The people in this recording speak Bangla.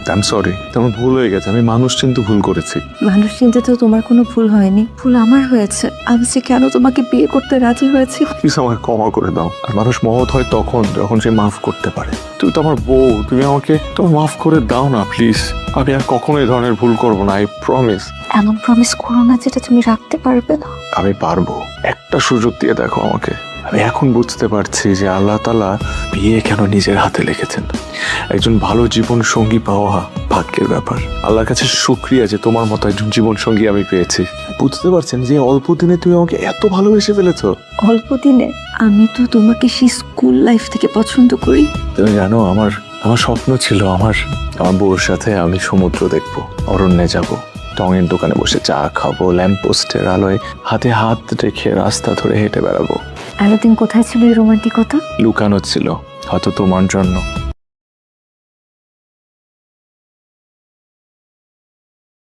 আই এম সরি, তোমার ভুল হয়ে গেছে। আমি মানুষ চিনতে ভুল করেছি। মানুষ চিনতে তো তোমার কোনো ভুল হয়নি, ভুল আমার হয়েছে। আমি যে কেন তোমাকে বিয়ে করতে রাজি হয়েছি। প্লিজ আমাকে ক্ষমা করে দাও। আর মানুষ মহৎ হয় তখন যখন সে মাফ করতে পারে। তুমি তো আমার বউ, তুমি আমাকে তোমার মাফ করে দাও না প্লিজ। আমি আর কখনো এই ধরনের ভুল করবো না, আই প্রমিস। এমন প্রমিস করো না যেটা তুমি রাখতে পারবে না। আমি পারবো, একটা সুযোগ দিয়ে দেখো আমাকে। আমি এখন বুঝতে পারছি যে আল্লাহ তাআলা বিয়ে কেন নিজের হাতে লিখেছেন। একজন ভালো জীবন সঙ্গী পাওয়া ভাগ্যের ব্যাপার। আল্লাহর কাছে শুকরিয়া যে তোমার মতো একজন জীবন সঙ্গী আমি পেয়েছি। বুঝতে পারছেন যে অল্প দিনে তুমি আমাকে এত ভালোবেসে ফেলেছো। অল্প দিনে? আমি তো তোমাকে সেই স্কুল লাইফ থেকে পছন্দ করি। তুমি জানো, আমার স্বপ্ন ছিল আমার বউর সাথে আমি সমুদ্র দেখবো, অরণ্যে যাব, টঙের দোকানে বসে চা খাবো, ল্যাম্প পোস্টের আলোয় হাতে হাত রেখে রাস্তা ধরে হেঁটে বেড়াবো। এতদিন কোথায় ছিল এই রোমান্টিকতা? লুকানো ছিল, হয়তো তোমার জন্য।